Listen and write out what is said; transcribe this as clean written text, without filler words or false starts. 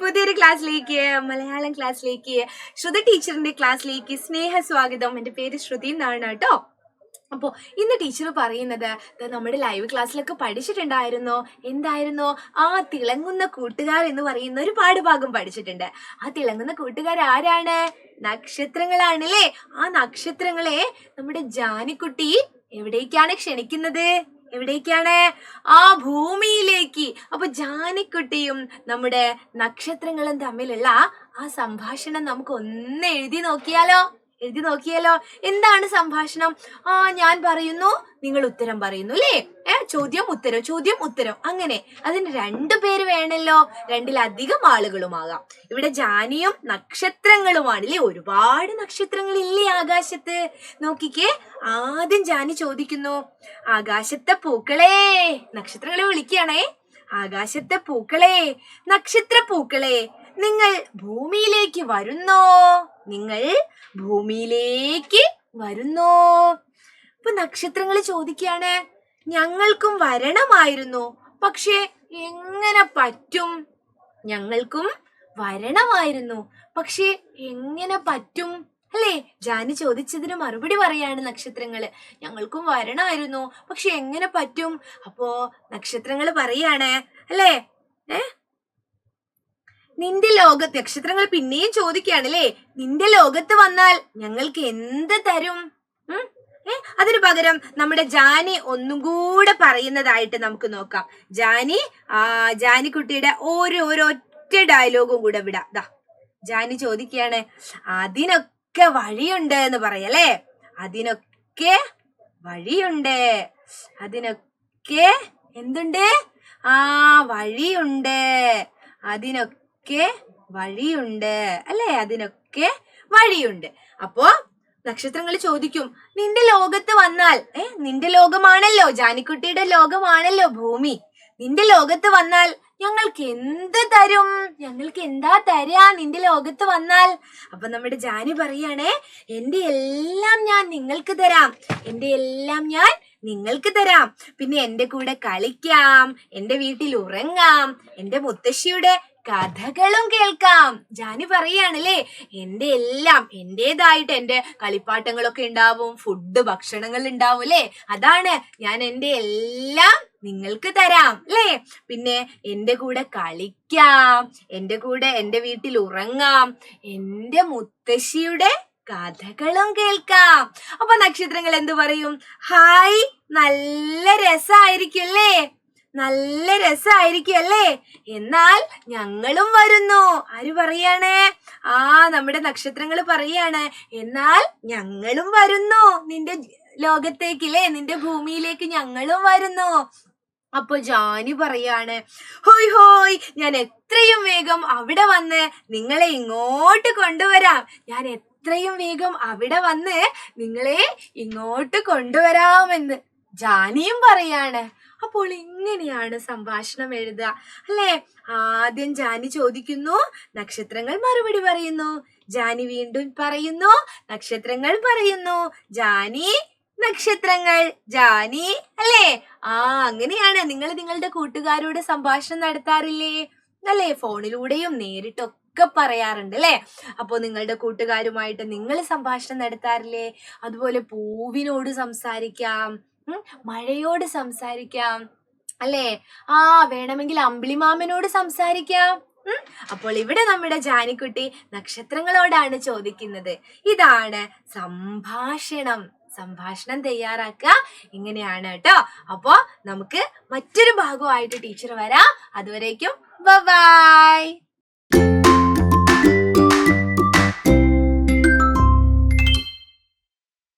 പുതിയൊരു ക്ലാസ്സിലേക്ക്, മലയാളം ക്ലാസ്സിലേക്ക്, ശ്രുതി ടീച്ചറിന്റെ ക്ലാസ്സിലേക്ക് സ്നേഹ സ്വാഗതം. എൻ്റെ പേര് ശ്രുതി എന്നാണ് കേട്ടോ. അപ്പോൾ ഇന്ന് ടീച്ചർ പറയുന്നത് നമ്മുടെ ലൈവ് ക്ലാസ്സിലൊക്കെ പഠിച്ചിട്ടുണ്ടായിരുന്നോ? എന്തായിരുന്നോ? ആ തിളങ്ങുന്ന കൂട്ടുകാർ എന്ന് പറയുന്ന ഒരു പാഠഭാഗം പഠിച്ചിട്ടുണ്ട്. ആ തിളങ്ങുന്ന കൂട്ടുകാർ ആരാണ്? നക്ഷത്രങ്ങളാണല്ലേ. ആ നക്ഷത്രങ്ങളെ നമ്മുടെ ജാനിക്കുട്ടി എവിടേക്കാണ് ക്ഷണിക്കുന്നത്? എവിടേക്കാണ്? ആ ഭൂമിയിലേക്ക്. അപ്പൊ ജാനിക്കുട്ടിയും നമ്മുടെ നക്ഷത്രങ്ങളും തമ്മിലുള്ള ആ സംഭാഷണം നമുക്ക് ഒന്ന് എഴുതി നോക്കിയാലോ? എന്താണ് സംഭാഷണം? ഞാൻ പറയുന്നു, നിങ്ങൾ ഉത്തരം പറയുന്നു അല്ലേ? ചോദ്യം ഉത്തരം അങ്ങനെ. അതിന് 2 പേര് വേണല്ലോ, 2-ലധികം ആളുകളുമാകാം. ഇവിടെ ജാനിയും നക്ഷത്രങ്ങളുമാണ് അല്ലേ. ഒരുപാട് നക്ഷത്രങ്ങളില്ലേ ആകാശത്ത്? നോക്കിക്കേ, ആദ്യം ജാനി ചോദിക്കുന്നു, ആകാശത്തെ പൂക്കളെ, നക്ഷത്രങ്ങളെ വിളിക്കുകയാണേ. ആകാശത്തെ പൂക്കളെ, നക്ഷത്ര പൂക്കളെ, നിങ്ങൾ ഭൂമിയിലേക്ക് വരുന്നോ? അപ്പൊ നക്ഷത്രങ്ങൾ ചോദിക്കുകയാണ്, ഞങ്ങൾക്കും വരണമായിരുന്നു, പക്ഷെ എങ്ങനെ പറ്റും? അല്ലേ? ജാനി ചോദിച്ചതിന് മറുപടി പറയാണ് നക്ഷത്രങ്ങള്. ഞങ്ങൾക്കും വരണമായിരുന്നു, പക്ഷെ എങ്ങനെ പറ്റും? അപ്പോ നക്ഷത്രങ്ങൾ പറയാണ് അല്ലേ, നിന്റെ ലോകത്ത്, നക്ഷത്രങ്ങൾ പിന്നെയും ചോദിക്കുകയാണല്ലേ, നിന്റെ ലോകത്ത് വന്നാൽ ഞങ്ങൾക്ക് എന്ത് തരും? അതിനു പകരം നമ്മുടെ ജാനി ഒന്നും കൂടെ പറയുന്നതായിട്ട് നമുക്ക് നോക്കാം. ജാനിക്കുട്ടിയുടെ ഒരൊറ്റ ഡയലോഗും കൂടെ വിടാം. ജാനി ചോദിക്കുകയാണ്, അതിനൊക്കെ വഴിയുണ്ട് എന്ന് പറയല്ലേ. അതിനൊക്കെ എന്തുണ്ട്? വഴിയുണ്ട്. അതിനൊക്കെ വഴിയുണ്ട്. അപ്പോ നക്ഷത്രങ്ങൾ ചോദിക്കും, നിന്റെ ലോകത്ത് വന്നാൽ, നിന്റെ ലോകമാണല്ലോ, ജാനിക്കുട്ടിയുടെ ലോകമാണല്ലോ ഭൂമി, നിന്റെ ലോകത്ത് വന്നാൽ ഞങ്ങൾക്ക് എന്ത് തരും? ഞങ്ങൾക്ക് എന്താ തരാ നിന്റെ ലോകത്ത് വന്നാൽ? അപ്പൊ നമ്മുടെ ജാനി പറയാണേ, എന്റെ എല്ലാം ഞാൻ നിങ്ങൾക്ക് തരാം. പിന്നെ എന്റെ കൂടെ കളിക്കാം, എന്റെ വീട്ടിൽ ഉറങ്ങാം, എന്റെ മുത്തശ്ശിയുടെ കഥകളും കേൾക്കാം. ജാനി പറയാണല്ലേ, എന്റെ എല്ലാം, എന്റേതായിട്ട് എന്റെ കളിപ്പാട്ടങ്ങളൊക്കെ ഉണ്ടാവും, ഭക്ഷണങ്ങൾ ഉണ്ടാവും അല്ലേ. അതാണ് ഞാൻ എന്റെ എല്ലാം നിങ്ങൾക്ക് തരാം അല്ലേ. പിന്നെ എന്റെ കൂടെ കളിക്കാം, എന്റെ വീട്ടിൽ ഉറങ്ങാം, എന്റെ മുത്തശ്ശിയുടെ കഥകളും കേൾക്കാം. അപ്പൊ നക്ഷത്രങ്ങൾ എന്തു പറയും? ഹായ്, നല്ല രസായിരിക്കും അല്ലേ, എന്നാൽ ഞങ്ങളും വരുന്നു. ആര് പറയാണ്? നമ്മുടെ നക്ഷത്രങ്ങൾ പറയാണ്, എന്നാൽ ഞങ്ങളും വരുന്നു നിന്റെ ലോകത്തേക്കില്ലേ, നിന്റെ ഭൂമിയിലേക്ക് ഞങ്ങളും വരുന്നു. അപ്പൊ ജാനി പറയാണ്, ഹോയ്, ഞാൻ എത്രയും വേഗം അവിടെ വന്ന് നിങ്ങളെ ഇങ്ങോട്ട് കൊണ്ടുവരാമെന്ന് ജാനിയും പറയാണ്. അപ്പോൾ ഇങ്ങനെയാണ് സംഭാഷണം എഴുതുക അല്ലേ. ആദ്യം ജാനി ചോദിക്കുന്നു, നക്ഷത്രങ്ങൾ മറുപടി പറയുന്നു. ജാനി വീണ്ടും പറയുന്നു, നക്ഷത്രങ്ങൾ പറയുന്നു. ജാനി, നക്ഷത്രങ്ങൾ, ജാനി അല്ലേ. അങ്ങനെയാണ് നിങ്ങൾ നിങ്ങളുടെ കൂട്ടുകാരോട് സംഭാഷണം നടത്താറില്ലേ? അല്ലേ, ഫോണിലൂടെയും നേരിട്ടൊക്കെ പറയാറുണ്ട് അല്ലേ. അപ്പൊ നിങ്ങളുടെ കൂട്ടുകാരുമായിട്ട് നിങ്ങൾ സംഭാഷണം നടത്താറില്ലേ? അതുപോലെ പൂവിനോട് സംസാരിക്കാം, മഴയോട് സംസാരിക്കാം അല്ലേ. വേണമെങ്കിൽ അമ്പിളിമാമനോട് സംസാരിക്കാം. അപ്പോൾ ഇവിടെ നമ്മുടെ ജാനിക്കുട്ടി നക്ഷത്രങ്ങളോടാണ് ചോദിക്കുന്നത്. ഇതാണ് സംഭാഷണം തയ്യാറാക്കുക ഇങ്ങനെയാണ് കേട്ടോ. അപ്പോ നമുക്ക് മറ്റൊരു ഭാഗമായിട്ട് ടീച്ചർ വരാം. അതുവരേക്കും ബൈ.